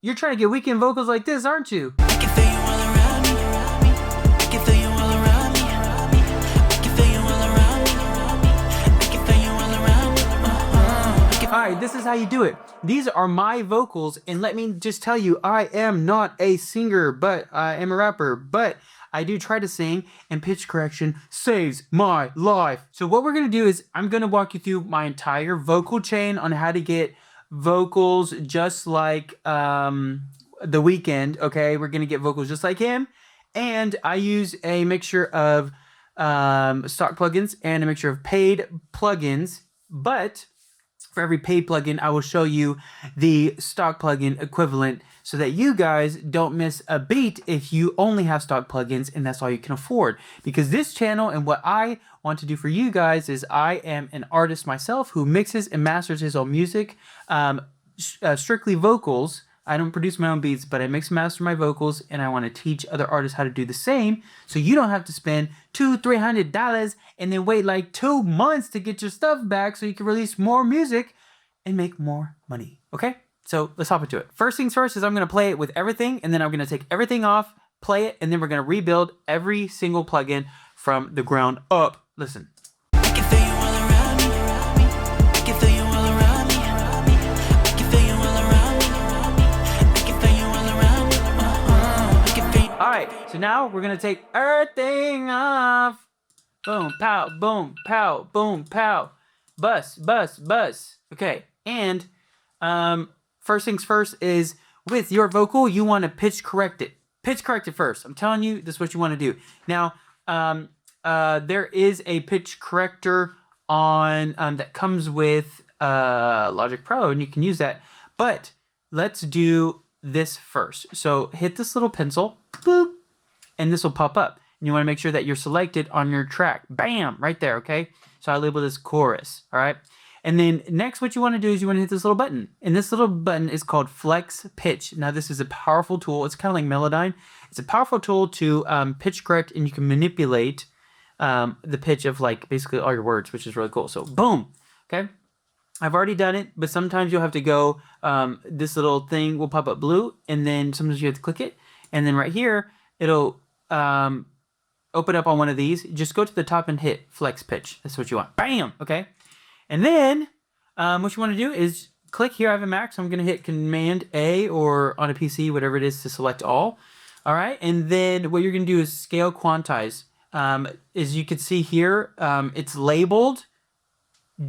You're trying to get weekend vocals like this, aren't you? I can feel you all around me. I can feel you all around me. I can feel you all around me. I can feel you all around me. All right, this is how you do it. These are my vocals, and let me just tell you, I am not a singer, but I am a rapper, but I do try to sing, and pitch correction saves my life. So what we're gonna do is I'm gonna walk you through my entire vocal chain on how to get vocals just like The Weeknd. Okay, we're gonna get vocals just like him, and I use a mixture of stock plugins and a mixture of paid plugins, but for every paid plugin, I will show you the stock plugin equivalent so that you guys don't miss a beat if you only have stock plugins and that's all you can afford. Because this channel and what I want to do for you guys is I am an artist myself who mixes and masters his own music, strictly vocals. I don't produce my own beats, but I mix and master my vocals, and I want to teach other artists how to do the same, so you don't have to spend $200-$300 and then wait like 2 months to get your stuff back so you can release more music and make more money. Okay? So let's hop into it. First things first is I'm going to play it with everything, and then I'm going to take everything off, play it, and then we're going to rebuild every single plugin from the ground up. Listen. I can feel you all around me. I can feel you all around me. I can feel you all around me. I can feel you all around me. I can feel you. All right, so now we're going to take everything off. Boom, pow, boom, pow, boom, pow. Bust, bust, bust. Okay, and first things first is with your vocal, you want to pitch correct it. Pitch correct it first. I'm telling you, this is what you want to do. Now, there is a pitch corrector on that comes with Logic Pro, and you can use that. But let's do this first. So hit this little pencil, boop, and this will pop up. And you want to make sure that you're selected on your track. Bam, right there, okay? So I label this chorus, all right? And then next what you want to do is you want to hit this little button. And this little button is called Flex Pitch. Now this is a powerful tool. It's kind of like Melodyne. It's a powerful tool to pitch correct, and you can manipulate the pitch of like basically all your words, which is really cool. So boom, okay? I've already done it, but sometimes you'll have to go, this little thing will pop up blue, and then sometimes you have to click it. And then right here, it'll open up on one of these. Just go to the top and hit Flex Pitch. That's what you want. Bam, okay? And then what you want to do is click here. I have a Mac, so I'm going to hit Command A, or on a PC, whatever it is, to select all. All right, and then what you're going to do is scale quantize. As you can see here, it's labeled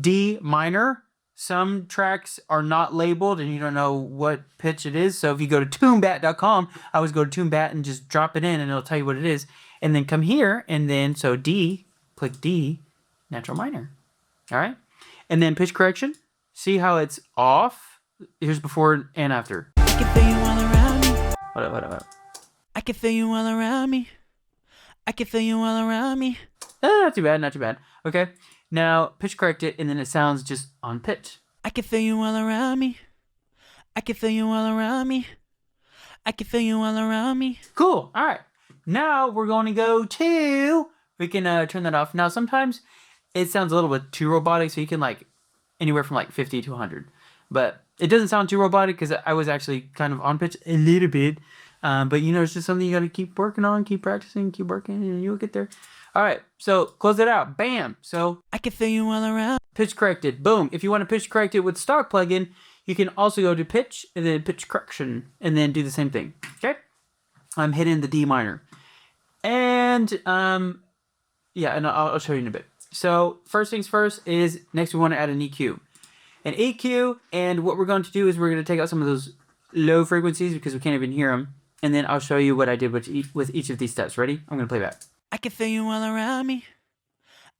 D minor. Some tracks are not labeled, and you don't know what pitch it is. So if you go to tunebat.com, I always go to tunebat and just drop it in, and it'll tell you what it is. And then come here, and then so D, click D, natural minor. All right. And then pitch correction. See how it's off? Here's before and after. I can feel you all around me. Hold up. I can feel you all around me. I can feel you all around me. Not too bad, not too bad. Okay. Now pitch correct it, and then it sounds just on pitch. I can feel you all around me. I can feel you all around me. I can feel you all around me. Cool. All right. Now we're going to go to, we can turn that off. Now sometimes it sounds a little bit too robotic, so you can like anywhere from like 50 to 100. But it doesn't sound too robotic because I was actually kind of on pitch a little bit. But you know, it's just something you got to keep working on, keep practicing, keep working, and you'll get there. All right, so close it out. Bam. So I can feel you all around. Pitch corrected. Boom. If you want to pitch correct it with stock plugin, you can also go to pitch and then pitch correction and then do the same thing. Okay. I'm hitting the D minor. And yeah, and I'll show you in a bit. So first things first is next we want to add an EQ. An EQ, and what we're going to do is we're going to take out some of those low frequencies because we can't even hear them. And then I'll show you what I did with each of these steps. Ready? I'm going to play back. I can feel you all around me.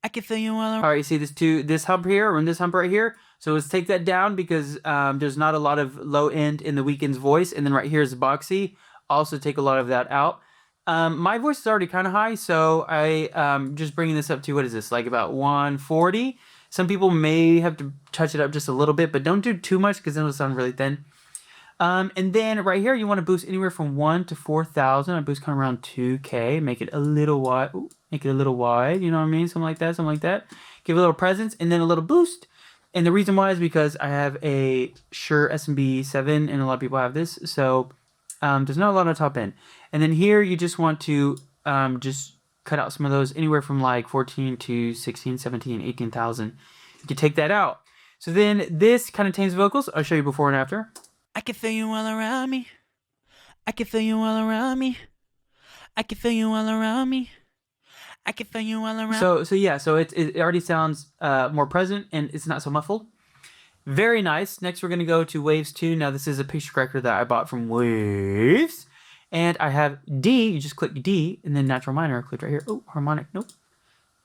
I can feel you all around. All right, you see this hump here, or this hump right here? So let's take that down because there's not a lot of low end in the Weeknd's voice. And then right here is boxy. Also take a lot of that out. My voice is already kind of high, so I just bringing this up to, what is this, like about 140? Some people may have to touch it up just a little bit, but don't do too much because then it'll sound really thin. And then right here, you want to boost anywhere from 1 to 4,000. I boost kind of around 2K. Make it a little wide. Ooh, make it a little wide. You know what I mean? Something like that. Something like that. Give it a little presence and then a little boost. And the reason why is because I have a Shure SMB 7, and a lot of people have this, so there's not a lot on top end. And then here you just want to just cut out some of those, anywhere from like 14 to 16, 17, 18,000. You can take that out. So then this kind of tames vocals. I'll show you before and after. I can feel you all around me. I can feel you all around me. I can feel you all around me. I can feel you all around. So it already sounds more present, and it's not so muffled. Very nice. Next, we're going to go to Waves 2. Now, this is a picture corrector that I bought from Waves. And I have D. You just click D, and then natural minor. Click right here. Oh, harmonic. Nope.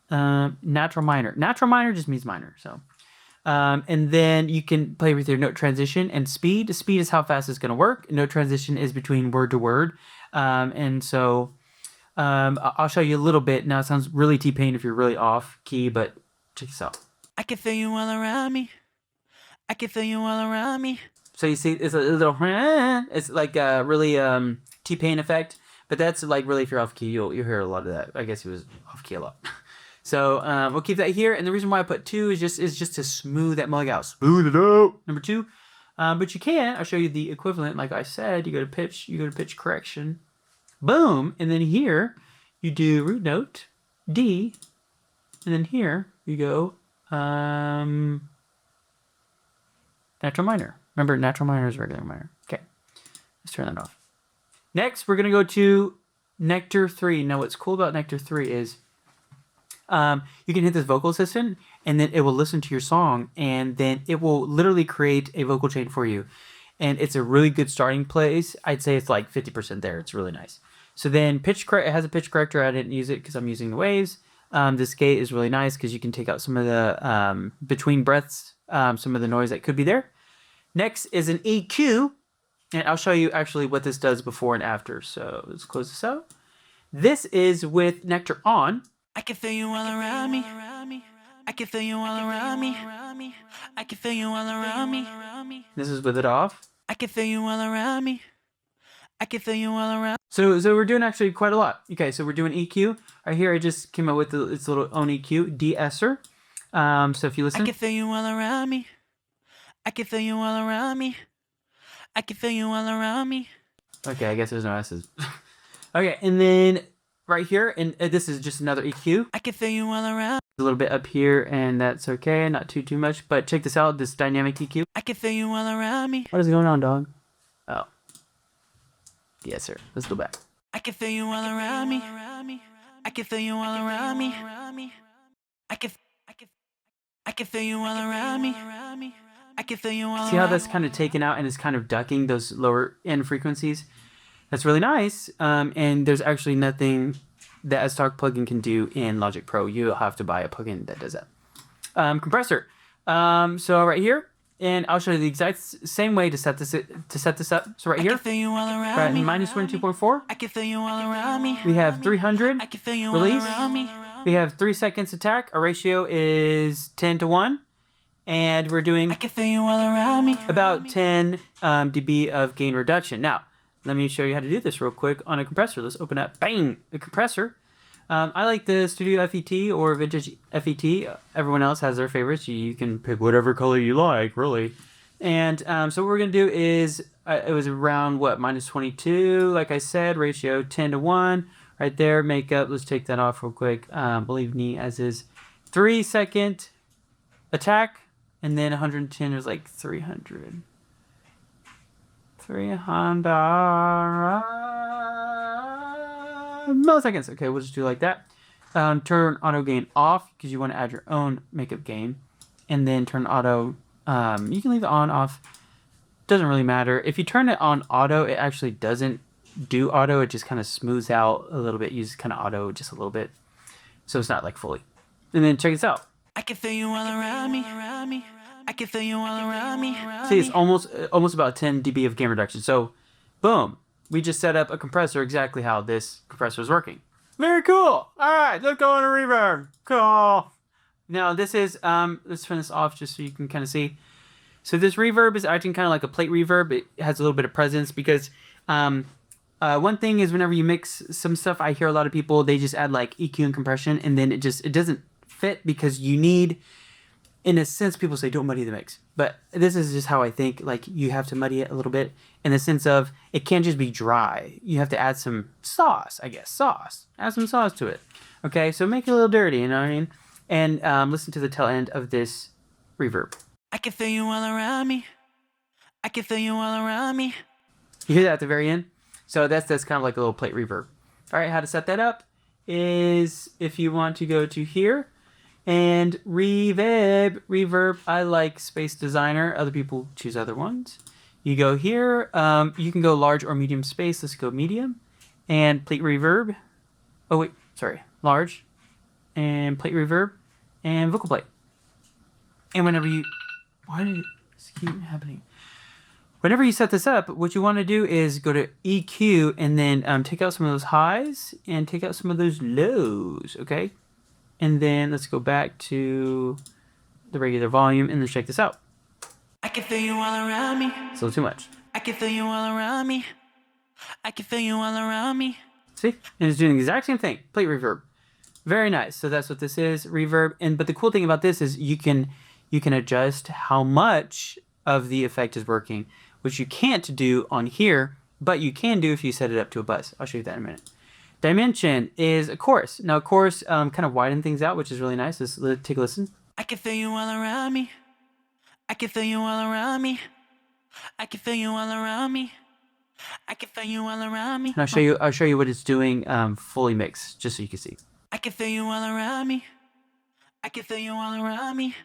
Natural minor. Natural minor just means minor. So, and then you can play with your note transition and speed. Speed is how fast it's going to work. Note transition is between word to word. And so I'll show you a little bit. Now, it sounds really T-Pain if you're really off key, but check this out. I can feel you all around me. I can feel you all around me. So you see, it's a little, it's like a really T-Pain effect, but that's like really if you're off key, you'll hear a lot of that. I guess he was off key a lot. So we'll keep that here, and the reason why I put 2 is just to smooth that mulligan out, smooth it out. Number 2, but you can. I'll show you the equivalent. Like I said, you go to pitch correction, boom, and then here you do root note D, and then here you go natural minor. Remember, natural minor is regular minor. Okay, let's turn that off. Next, we're going to go to Nectar 3. Now, what's cool about Nectar 3 is you can hit this vocal assistant, and then it will listen to your song, and then it will literally create a vocal chain for you. And it's a really good starting place. I'd say it's like 50% there. It's really nice. So then it has a pitch corrector. I didn't use it because I'm using the Waves. This gate is really nice because you can take out some of the between breaths, some of the noise that could be there. Next is an EQ, and I'll show you actually what this does before and after. So let's close this out. This is with Nectar on. I can feel you all around me. I can feel you all around me. I can feel you all around me. This is with it off. I can feel you all around me. I can feel you all around. So we're doing actually quite a lot. Okay, so we're doing EQ. Right here, I just came up with its little own EQ, de-esser. So if you listen. I can feel you all around me. I can feel you all around me. I can feel you all around me. Okay, I guess there's no S's. Okay, and then right here, and this is just another EQ. I can feel you all around. A little bit up here, and that's okay, not too much. But check this out, this dynamic EQ. I can feel you all around me. What is going on, dog? Oh. Yes, sir. Let's go back. I can feel you all around me. I can feel you all around me. I can feel you all around me. I can feel you all. See how that's kind of taken out and is kind of ducking those lower end frequencies? That's really nice. And there's actually nothing that a stock plugin can do in Logic Pro. You'll have to buy a plugin that does that. Compressor. So right here, and I'll show you the exact same way to set this up. So right here, I can feel you all around right, me. minus 22.4. I can feel you all around me. We have 300 I can feel you release. all around me. We have 3 seconds attack. Our ratio is 10 to 1. And we're doing I can feel you all around me. about 10 dB of gain reduction. Now, let me show you how to do this real quick on a compressor. Let's open up, bang, a compressor. I like the Studio FET or Vintage FET. Everyone else has their favorites. You can pick whatever color you like, really. And so what we're going to do is, it was around, minus 22, like I said, ratio 10 to 1. Right there, makeup. Let's take that off real quick. Believe me, as is 3 second attack. And then 110 is like 300. 300 milliseconds. Okay, we'll just do like that. Turn auto gain off because you want to add your own makeup gain. And then turn auto. You can leave it on, off. Doesn't really matter. If you turn it on auto, it actually doesn't do auto. It just kind of smooths out a little bit. Use kind of auto just a little bit. So it's not like fully. And then check this out. I can feel you all around me. I can feel you all around me. See, it's almost about 10 dB of gain reduction. So, boom, we just set up a compressor exactly how this compressor is working. Very cool. All right, let's go on a reverb. Cool. Now this is let's turn this off just so you can kind of see. So this reverb is acting kind of like a plate reverb. It has a little bit of presence because one thing is whenever you mix some stuff, I hear a lot of people, they just add like EQ and compression, and then it doesn't fit because you need in a sense, people say don't muddy the mix, but this is just how I think. Like you have to muddy it a little bit in the sense of it can't just be dry. You have to add some sauce, I guess. Add some sauce to it. Okay, so make it a little dirty. You know what I mean? And listen to the tail end of this reverb. I can feel you all around me. I can feel you all around me. You hear that at the very end? So that's kind of like a little plate reverb. All right, how to set that up is if you want to go to here and reverb. I like Space Designer. Other people choose other ones. You go here. You can go large or medium space. Let's go medium. And plate reverb. Oh, wait. Sorry. Large. And plate reverb. And vocal plate. And whenever you... Why did this keep happening? Whenever you set this up, what you want to do is go to EQ and then take out some of those highs and take out some of those lows, okay? And then let's go back to the regular volume and then check this out. I can feel you all around me. It's a little too much. I can feel you all around me. I can feel you all around me. See? And it's doing the exact same thing. Plate reverb. Very nice. So that's what this is, reverb. But the cool thing about this is you can adjust how much of the effect is working, which you can't do on here, but you can do if you set it up to a bus. I'll show you that in a minute. Dimension is a chorus. Now, chorus kind of widen things out, which is really nice. Let's take a listen. I can feel you all around me. I can feel you all around me. I can feel you all around me. I can feel you all around me. And I'll show you what it's doing fully mixed, just so you can see. I can feel you all around me. I can feel you all around me.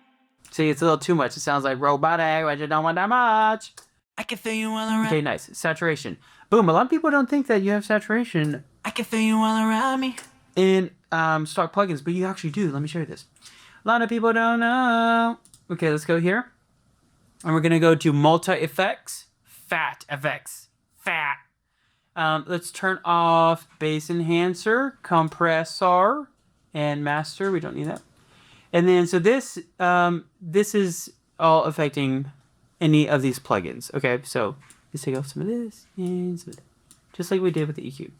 See, it's a little too much. It sounds like robotic. I just don't want that much. I can feel you all around. Okay, nice. Saturation. Boom. A lot of people don't think that you have saturation I can feel you all around me. in stock plugins, but you actually do. Let me show you this. A lot of people don't know. Okay, let's go here. And we're going to go to multi-effects. Fat effects. Fat. Let's turn off bass enhancer, compressor, and master. We don't need that. And then, so this is all affecting any of these plugins. Okay, so let's take off some of this and some of that. Just like we did with the EQ.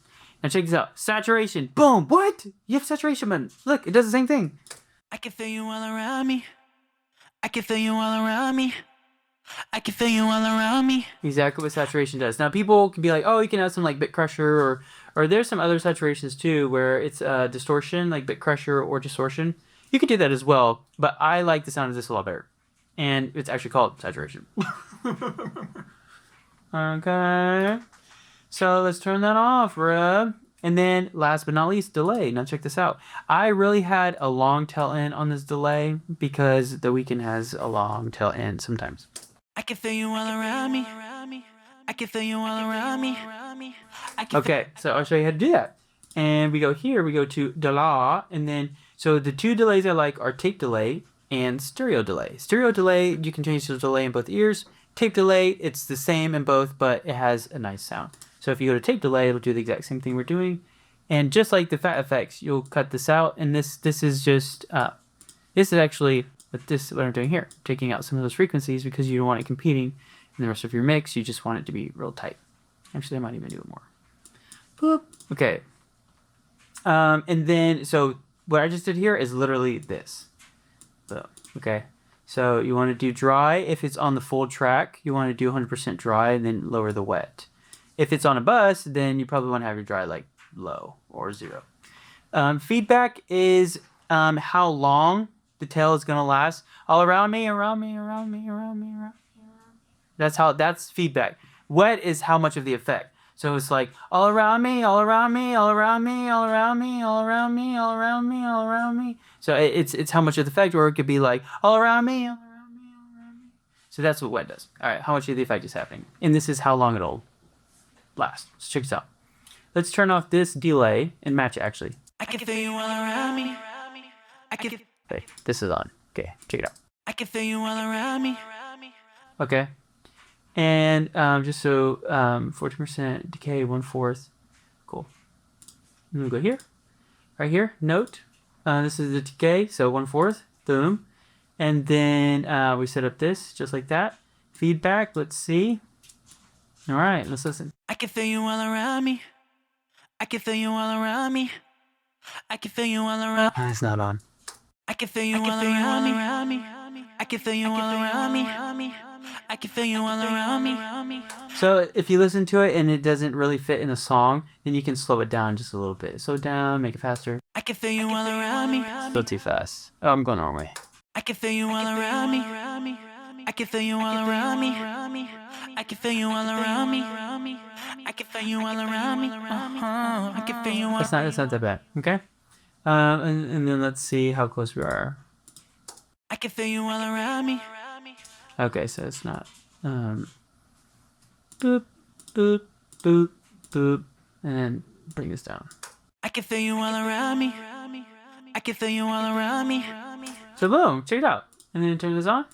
Now check this out. Saturation. Boom. What? You have saturation button. Look, it does the same thing. I can feel you all around me. I can feel you all around me. I can feel you all around me. Exactly what saturation does. Now people can be like, oh, you can add some like bit crusher or there's some other saturations too where it's distortion, like bit crusher or distortion. You could do that as well, but I like the sound of this a lot better. And it's actually called saturation. Okay. So let's turn that off, bruh. And then last but not least, delay. Now check this out. I really had a long tail end on this delay because the Weeknd has a long tail end sometimes. I can feel you all around me. I can feel you all around me. Okay, so I'll show you how to do that. And we go here, we go to delay, and then, so the two delays I like are tape delay and stereo delay. Stereo delay, you can change the delay in both ears. Tape delay, it's the same in both, but it has a nice sound. So if you go to tape delay, it'll do the exact same thing we're doing. And just like the fat effects, you'll cut this out. And this is just, this is actually what I'm doing here. Taking out some of those frequencies because you don't want it competing in the rest of your mix. You just want it to be real tight. Actually, I might even do it more. Boop. Okay. And then, so what I just did here is literally this. So, okay. So you want to do dry. If it's on the full track, you want to do 100% dry and then lower the wet. If it's on a bus, then you probably want to have your dry like low or 0. Feedback is how long the tail is going to last. All around me, around me, around me, around me, around me. That's feedback. Wet is how much of the effect. So it's like all around me, all around me, all around me, all around me, all around me, all around me, all around me. So it's how much of the effect, or it could be like all around me, all around me, all around me. So that's what wet does. All right, how much of the effect is happening, and this is how long it'll last. So check this out. Let's turn off this delay and match it actually. I can feel you all around me. Okay, this is on. Okay, check it out. I can feel you all around me. Okay. And just so 14% decay, 1/4. Cool. And we'll go here. Right here, note. This is the decay, so 1/4. Boom. And then we set up this just like that. Feedback, let's see. All right, let's listen. I can feel you all around me. I can feel you all around me. I can feel you all around. It's not on. I can feel you all around me. I can feel you all around me. I can feel you all around me. So if you listen to it and it doesn't really fit in a song, then you can slow it down just a little bit. Slow it down, make it faster. I can feel you all around me. Still too fast. Oh, I'm going the wrong way. I can feel you all around me. I can feel you all around me. I can feel you all around me. I can feel you all around me. I can feel you all. That's not that bad. Okay. And then let's see how close we are. I can feel you all around me. Okay, so it's not. Boop, boop, boop, boop, and then bring this down. I can feel you all around me. I can feel you all around me. So boom, check it out. And then turn this on.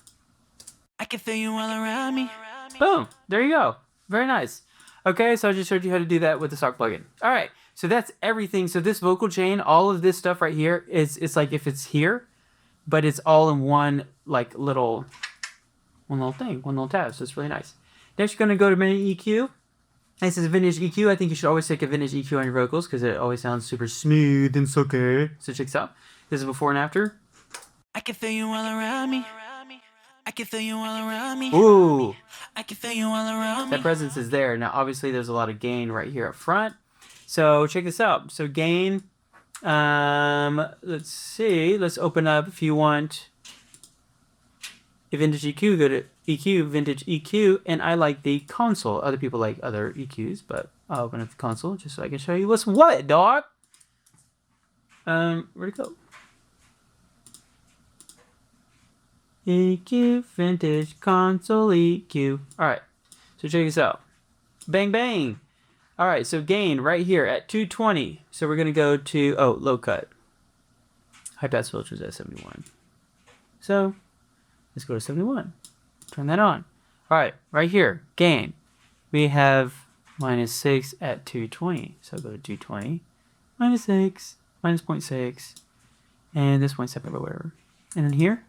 I can feel you all around me. Boom, there you go. Very nice. Okay, so I just showed you how to do that with the stock plugin. All right, so that's everything. So this vocal chain, all of this stuff right here, it's like if it's here, but it's all in one little thing, one little tab. So it's really nice. Next, you're gonna go to menu EQ. This is a vintage EQ. I think you should always take a vintage EQ on your vocals because it always sounds super smooth and silky. So check this out. This is before and after. I can feel you all around me. I can feel you all around me. Ooh, I can feel you all around that me. presence is there. Now, obviously, there's a lot of gain right here up front. So check this out. So gain. Let's see. Let's open up if you want. A vintage EQ, go to EQ, vintage EQ, and I like the console. Other people like other EQs, but I'll open up the console just so I can show you what's what, dog. Where'd it go? EQ, vintage, console, EQ. Alright, so check this out. Bang, bang. Alright, so gain right here at 220. So we're going to go to, low cut. High pass filters at 71. So let's go to 71. Turn that on. All right, right here, gain. We have -6 at 220. So go to 220, -6, -0.6, and this 0.7 or whatever. And then here,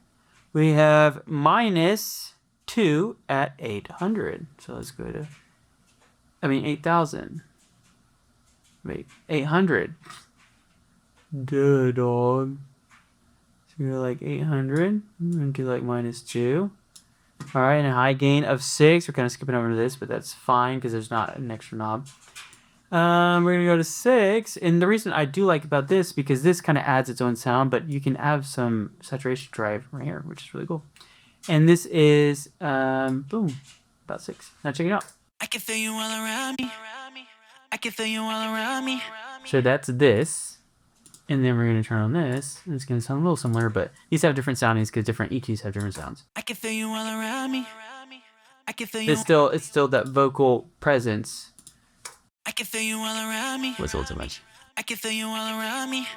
we have -2 at 800. So let's go to, 8,000. Wait, 800. Duh, dog. So we go like 800, and do like -2. All right, and a high gain of 6. We're kind of skipping over this, but that's fine because there's not an extra knob. We're gonna go to 6, and the reason I do like about this because this kind of adds its own sound, but you can have some saturation drive right here, which is really cool. And this is boom, about 6. Now check it out. I can feel you all around me. I can feel you all around me. So that's this. And then we're going to turn on this. It's going to sound a little similar, but these have different soundings because different EQs have different sounds. I can feel you all around me. I can feel you. It's still that vocal presence. I can feel you all around me. Was a little too much. I can feel you all around me.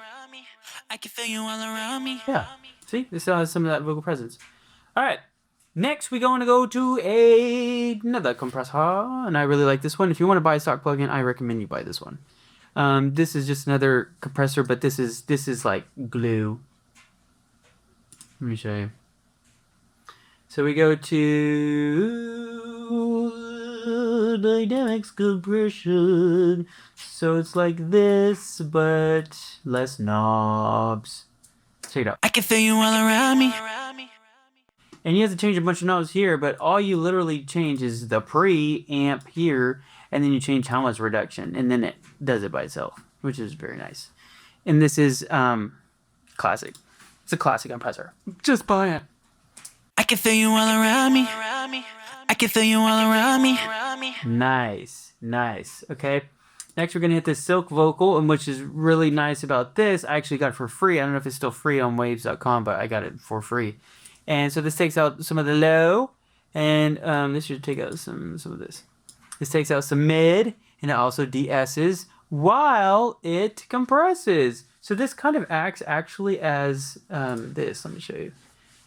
I can feel you all around me. Yeah. See? This still has some of that vocal presence. All right. Next, we're going to go to another compressor. And I really like this one. If you want to buy a stock plugin, I recommend you buy this one. This is just another compressor, but this is like glue. Let me show you. So we go to dynamics compression. So it's like this, but less knobs. Check it out. I can feel you all around me. And you have to change a bunch of knobs here, but all you literally change is the preamp here, and then you change how much reduction, and then it does it by itself, which is very nice. And this is classic. It's a classic compressor. Just buy it. I can feel you all around me. I can feel you all around me. Nice, nice. Okay. Next, we're gonna hit the Silk vocal, and which is really nice about this. I actually got it for free. I don't know if it's still free on Waves.com, but I got it for free. And so this takes out some of the low, and this should take out some of this. This takes out some mid, and it also de-esses while it compresses. So this kind of acts actually as this. Let me show you.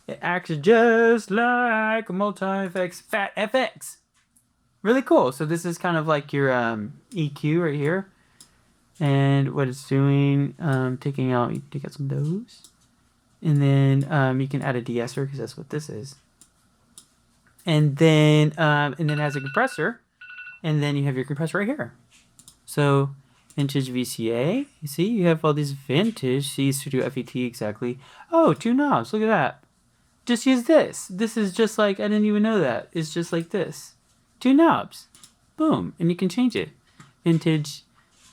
It acts just like a multi-effects Fat FX. Really cool. So this is kind of like your EQ right here. And what it's doing, taking out some of those. And then you can add a de-esser because that's what this is. And then it has a compressor. And then you have your compressor right here. So vintage VCA. You see, you have all these vintage C Studio FET exactly. Oh, 2 knobs. Look at that. just use this. This is just like, I didn't even know that. It's just like this. 2 knobs. Boom. And you can change it. Vintage.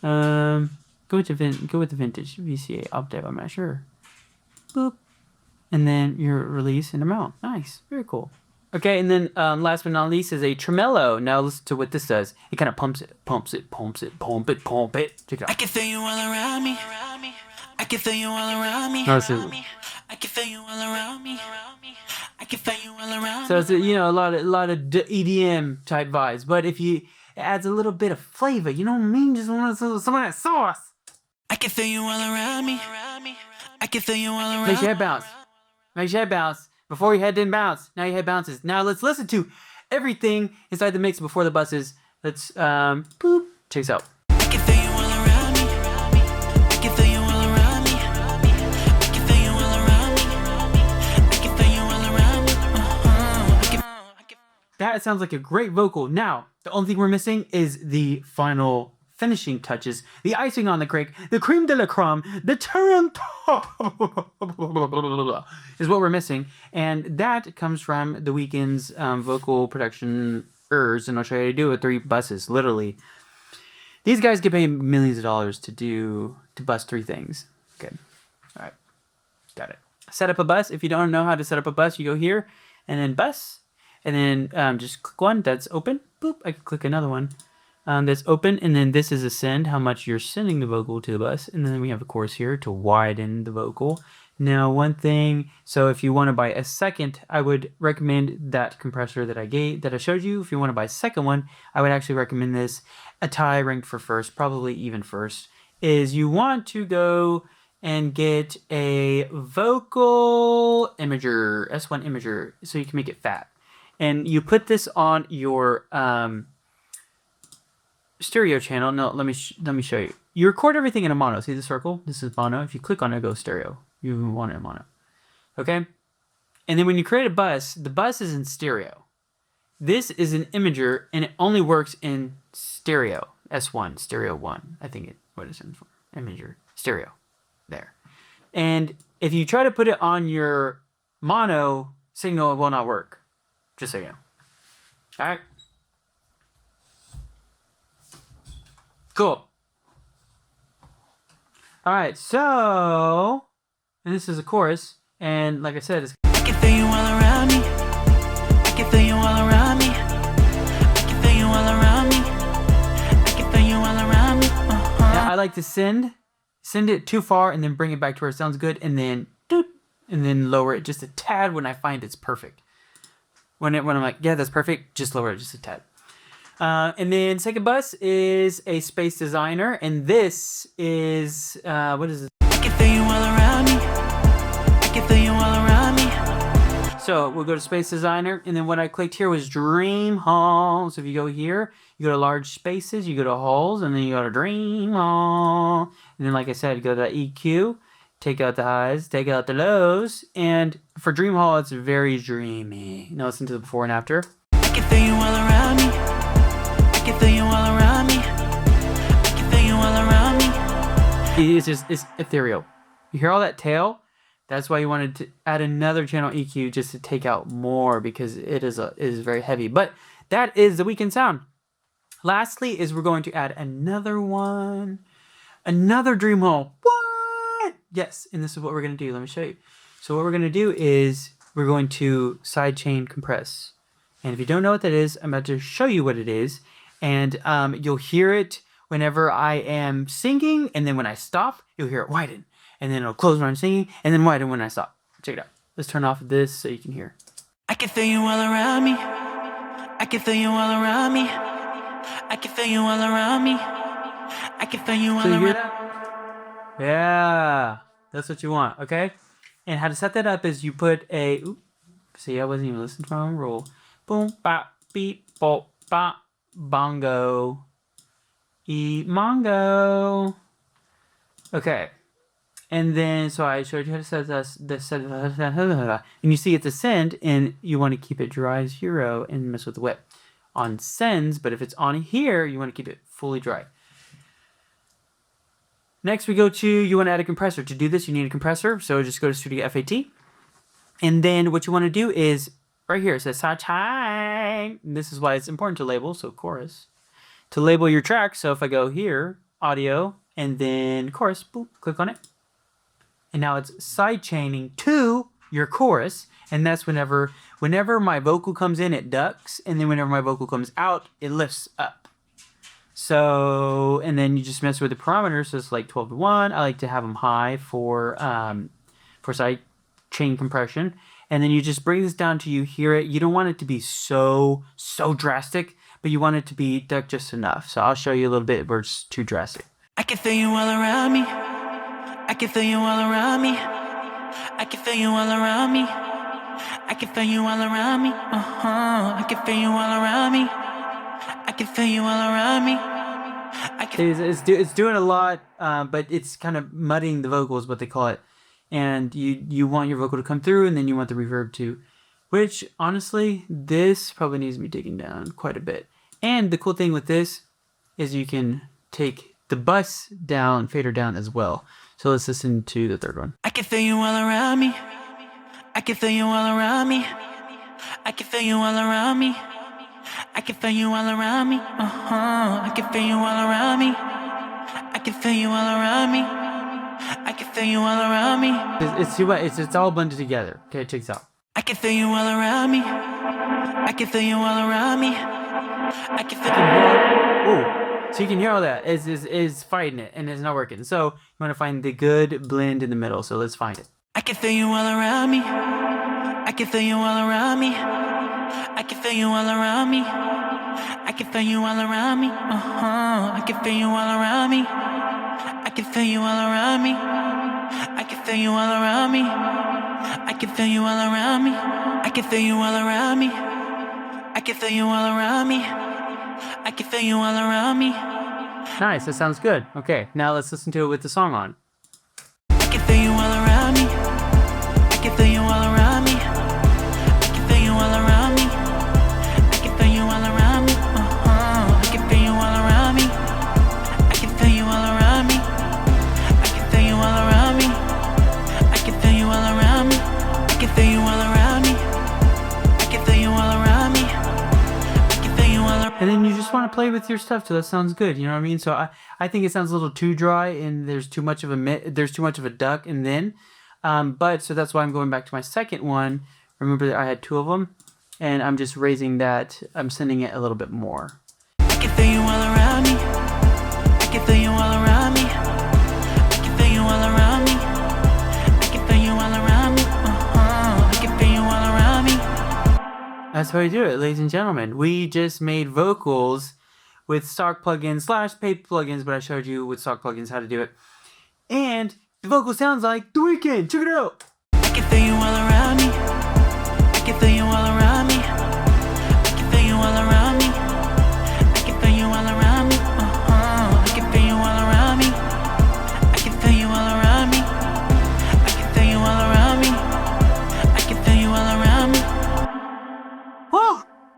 Go with the vintage. VCA octave, I'm not sure. Boop. And then your release and amount. Nice. Very cool. Okay, and then last but not least is a tremolo. Now listen to what this does. It kind of pumps it. Check it I out. can feel you all around me. I can feel you all around me. Notice it. I can feel you all around me. I can feel you all around So me. it's a lot of EDM type vibes, but if you it adds a little bit of flavor, you know what I mean? Just want some of that sauce. I can feel you all around me. I can feel you all around Makes your head bounce. Makes your head bounce. Before your head didn't bounce. Now your head bounces. Now let's listen to everything inside the mix before the buses. Let's boop. Check this out. I can feel you all around me. I can feel you all around me. I can feel you all around me. I can feel you all around me. That sounds like a great vocal. Now, the only thing we're missing is the final finishing touches, the icing on the cake, the creme de la creme, the cherry is what we're missing. And that comes from The Weeknd's vocal production and I'll show you how to do it with 3 buses, literally. These guys get paid millions of dollars to bus 3 things. Good. All right. Got it. Set up a bus. If you don't know how to set up a bus, you go here and then bus. And then just click one that's open. Boop. I can click another one that's open. And then this is a send, how much you're sending the vocal to the bus. And then we have a chorus here to widen the vocal. Now, one thing, so if you want to buy a second, I would recommend that compressor that I showed you. If you want to buy a second one, I would actually recommend this. A tie ranked for first, probably even first, is you want to go and get a vocal imager, S1 imager, so you can make it fat. And you put this on your stereo channel. No, let me show you. You record everything in a mono. See the circle? This is mono. If you click on it, it goes stereo. You want it in mono. Okay? And then when you create a bus, the bus is in stereo. This is an imager, and it only works in stereo. S1, stereo 1. I think what it stands for. Imager. Stereo. There. And if you try to put it on your mono signal, it will not work. Just so you know. Alright? Cool. Alright, so... And this is a chorus. And like I said, it's... I can feel you all around me. I can feel you all around me. I can feel you all around me. I can feel you all around me. Now, I like to send it too far and then bring it back to where it sounds good and then doot, and then lower it just a tad when I find it's perfect. When I'm like, yeah, that's perfect, just lower it just a tad. And then second bus is a Space Designer, and this is what is this? I can feel you all around me. I can feel you all around me. So we'll go to Space Designer, and then what I clicked here was Dream Hall. So if you go here, you go to large spaces, you go to halls, and then you go to Dream Hall. And then, like I said, you go to that EQ, take out the highs, take out the lows, and for Dream Hall, it's very dreamy. Now listen to the before and after. I can feel you all around me. I can feel you all around me. I can feel you all around me. It's ethereal. You hear all that tail? That's why you wanted to add another channel EQ just to take out more because it is very heavy. But that is the Weeknd sound. Lastly is we're going to add another one. Another Dream Hall. What? Yes, and this is what we're going to do. Let me show you. So what we're going to do is we're going to sidechain compress. And if you don't know what that is, I'm about to show you what it is. And you'll hear it whenever I am singing. And then when I stop, you'll hear it widen. And then it'll close when I'm singing. And then widen when I stop. Check it out. Let's turn off this so you can hear. I can feel you all around me. I can feel you all around me. I can feel you all around me. I can feel you all So you hear around. that? Yeah. That's what you want, okay? And how to set that up is you put a... Oops, see, I wasn't even listening to my own roll. Boom, bop, beep, bop, bop, bongo. Eat mongo. Okay. And then, so I showed you how to set this, and you see it's a send, and you want to keep it dry 0 and mess with the whip on sends, but if it's on here, you want to keep it fully dry. Next, we go to, you want to add a compressor. To do this, you need a compressor, so just go to Studio FAT, And then what you want to do is right here, it says sidechain. This is why it's important to label, so chorus. To label your track, so if I go here, audio, and then chorus, boop, click on it. And now it's sidechaining to your chorus, and that's whenever my vocal comes in, it ducks, and then whenever my vocal comes out, it lifts up. So, and then you just mess with the parameters, so it's like 12 to 1. I like to have them high for side chain compression. And then you just bring this down till you hear it. You don't want it to be so drastic, but you want it to be ducked just enough. So I'll show you a little bit where it's too drastic. I can feel you all around me. I can feel you all around me. I can feel you all around me. I can feel you all around me. I can feel you all around me. I can feel you all around me. It's doing a lot, but it's kind of muddying the vocals, what they call it. And you want your vocal to come through, and then you want the reverb too. Which, honestly, this probably needs to be taken down quite a bit. And the cool thing with this is you can take the bus down, fader down as well. So let's listen to the third one. I can feel you all around me. I can feel you all around me. I can feel you all around me. I can feel you all around me. I can feel you all around me. I can feel you all around me. I can feel you all around me. It's too much. It's all blended together. Okay, check this out. I can feel you all around me. I can feel you all around me. I can feel Oh, so you can hear all that is fighting it, and it's not working. So you want to find the good blend in the middle. So let's find it. I can feel you all around me. I can feel you all around me. I can feel you all around me. I can feel you all around me. I can feel you all around me. I can feel you all around me. I can feel you all around me. I can feel you all around me. I can feel you all around me. I can feel you all around me. I can feel you all around me. Nice, that sounds good. Okay, now let's listen to it with the song on. I can feel you all around me. I can feel you all around me. I can feel you all around me. I can feel you all around me. I can feel you all around me. I can feel you all around me. I can feel you all around me. I can feel you all around me. I can feel you all around me. I can feel you all around me. I can feel you all around me. And then you just want to play with your stuff till that sounds good. You know what I mean? So I think it sounds a little too dry, and there's too much of a duck, and then, but so that's why I'm going back to my second one. Remember that I had two of them, and I'm just raising that. I'm sending it a little bit more. I can feel you all around me. I can feel you all around me. I can feel you all around me. I can feel you all around me. I can feel you all around me. That's how we do it, ladies and gentlemen. We just made vocals with stock plugins / paid plugins, but I showed you with stock plugins how to do it. And the vocal sounds like The Weeknd. Check it out. I can feel you all around me. I can feel you all around me.